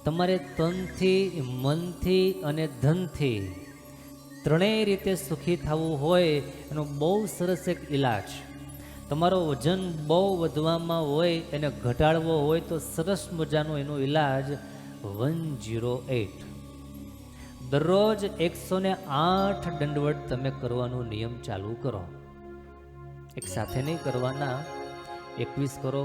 તમારે તનથી, મનથી અને ધનથી ત્રણેય રીતે સુખી થવું હોય એનો બહુ સરસ એક ઈલાજ. તમારો વજન બહુ વધવામાં હોય, એને ઘટાડવો હોય તો સરસ મજાનો એનો ઈલાજ 108. દરરોજ 108 દંડવત તમે કરવાનો નિયમ ચાલુ કરો. એક સાથે નહીં કરવાના, 21 કરો,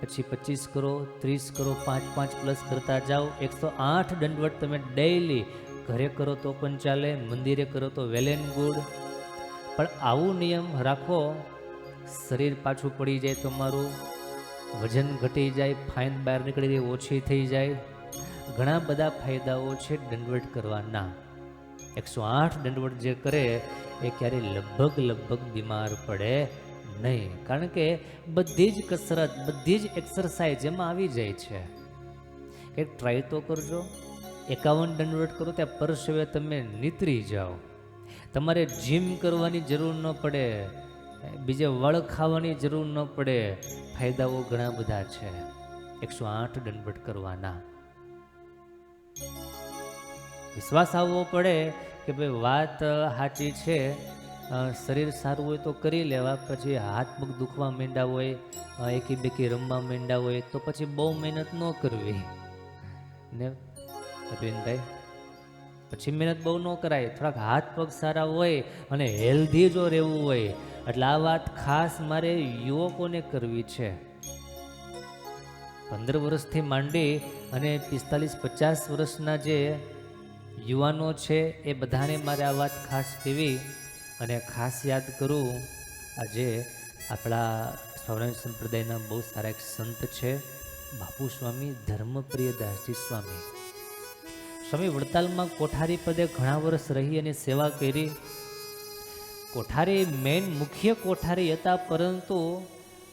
પછી 25 કરો, 30 કરો, 5 પ્લસ કરતા જાઓ. 108 દંડવત તમે ડેઈલી ઘરે કરો તો પણ ચાલે, મંદિરે કરો તો વેલ એન્ડ ગુડ. પણ આવું નિયમ રાખો, શરીર પાછું પડી જાય, તમારું વજન ઘટી જાય, ફાઇન બહાર નીકળી જાય, ઓછી થઈ જાય. ઘણા બધા ફાયદાઓ છે દંડવત કરવાના. 108 દંડવત જે કરે એ ક્યારેય લગભગ બીમાર પડે નહીં, કારણ કે બધી જ કસરત, બધી જ એક્સરસાઇઝ એમાં આવી જાય છે. એક ટ્રાય તો કરજો. 51 દંડવત કરો ત્યાં પરસેવે તમે નીતરી જાઓ. તમારે જીમ કરવાની જરૂર ન પડે, બીજે વળ ખાવાની જરૂર ન પડે. ફાયદાઓ ઘણા બધા છે 108 દંડવત કરવાના. વિશ્વાસ આવવો પડે કે ભાઈ વાત સાચી છે. શરીર સારું હોય તો કરી લેવા, પછી હાથ પગ દુખવા માંડ્યા હોય, એકી બેકી રમવા માંડ્યા હોય તો પછી બહુ મહેનત ન કરવી ને અરવિંદભાઈ. પછી મહેનત બહુ ન કરાય. થોડાક હાથ પગ સારા હોય અને હેલ્ધી જો રહેવું હોય, એટલે આ વાત ખાસ મારે યુવકોને કરવી છે. 15 વર્ષથી માંડી અને 45-50 વર્ષના જે યુવાનો છે એ બધાને મારે આ વાત ખાસ કહેવી. અને ખાસ યાદ કરું, આજે આપણા સૌરાષ્ટ્ર સંપ્રદાયના બહુ સારા એક સંત છે, બાપુ સ્વામી ધર્મપ્રિયદાસજી સ્વામી. સ્વામી વડતાલમાં કોઠારી પદે ઘણા વર્ષ રહી અને સેવા કરી. કોઠારી મેન મુખ્ય કોઠારી હતા, પરંતુ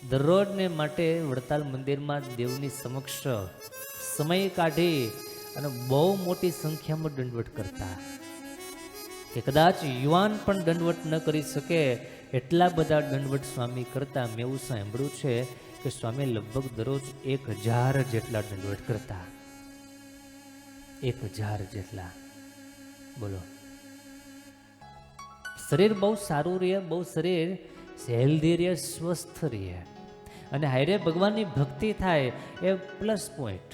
દરરોજને માટે વડતાલ મંદિરમાં દેવની સમક્ષ સમય કાઢી અને બહુ મોટી સંખ્યામાં દંડવત કરતા. કે કદાચ યુવાન પણ દંડવત ન કરી શકે એટલા બધા દંડવત સ્વામી કરતા. મેં એવું સાંભળ્યું છે કે સ્વામી લગભગ દરરોજ 1000 જેટલા દંડવત કરતા. 1000 જેટલા. બોલો, શરીર બહુ સારું રહે, બહુ શરીર હેલ્ધી રહે, સ્વસ્થ રહે, અને હારે ભગવાનની ભક્તિ થાય એ પ્લસ પોઈન્ટ.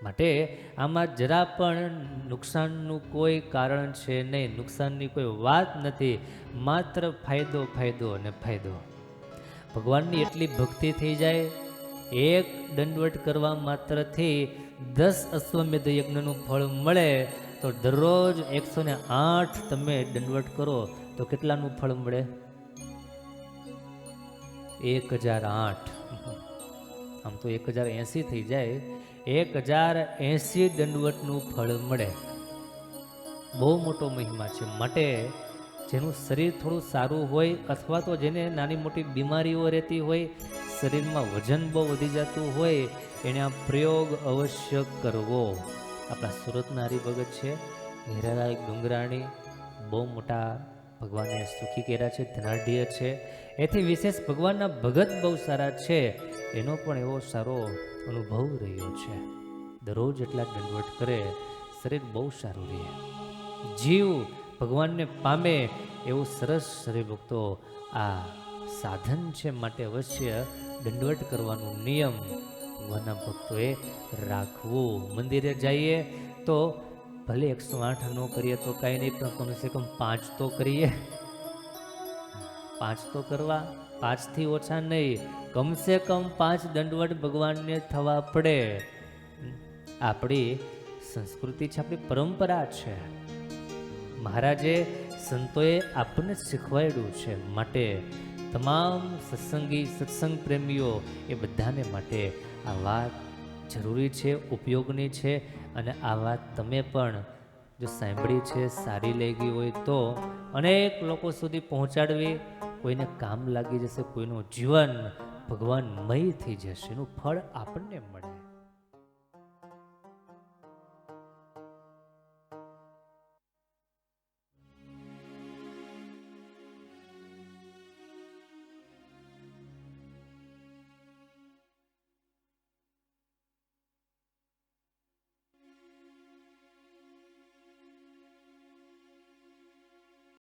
માટે આમાં જરા પણ નુકસાનનું કોઈ કારણ છે નહીં, નુકસાનની કોઈ વાત નથી, માત્ર ફાયદો ફાયદો અને ફાયદો. ભગવાનની એટલી ભક્તિ થઈ જાય, એક દંડવત કરવા માત્રથી 10 અશ્વમેધ યજ્ઞનું ફળ મળે. તો દરરોજ 108 તમે દંડવત કરો તો કેટલાનું ફળ મળે? 1008. આમ તો 1080 થઈ જાય. 1080 દંડવતનું ફળ મળે. બહુ મોટો મહિમા છે. માટે જેનું શરીર થોડું સારું હોય, અથવા તો જેને નાની મોટી બીમારીઓ રહેતી હોય, શરીરમાં વજન બહુ વધી જતું હોય, એને આ પ્રયોગ અવશ્ય કરવો. આપણા સુરતના હરિભગત છે હીરાલાલ ડુંગરાણી, બહુ મોટા ભગવાને સુખી કર્યા છે, ધનાઢ્ય છે. એથી વિશેષ ભગવાનના ભગત બહુ સારા છે, એનો પણ એવો સારો અનુભવ રહ્યો છે. દરરોજ એટલા દંડવત કરે, શરીર બહુ સારું રહે, જીવ ભગવાનને પામે એવું સરસ હરિભક્તો આ સાધન છે. માટે અવશ્ય દંડવત કરવાનો નિયમ ભગવાનના ભક્તોએ રાખવું. મંદિરે જઈએ તો ભલે 108 ન કરીએ તો કાંઈ નહીં, પણ કમસે કમ 5 તો કરીએ. 5 તો કરવા, 5 થી ઓછા નહીં, કમસે કમ 5 દંડવત ભગવાનને થવા પડે. આપણી સંસ્કૃતિ છે, આપણી પરંપરા છે, મહારાજે સંતોએ આપણને શીખવાડ્યું છે. માટે તમામ સત્સંગી, સત્સંગ પ્રેમીઓ એ બધાને માટે આ વાત જરૂરી છે, ઉપયોગની છે. અને આ વાત તમે પણ જો સાંભળી છે, સારી લાગી હોય તો અનેક લોકો સુધી પહોંચાડવી. કોઈને કામ લાગી જશે, કોઈનું જીવન ભગવાનમય થઈ જશે, એનું ફળ આપણને મળે.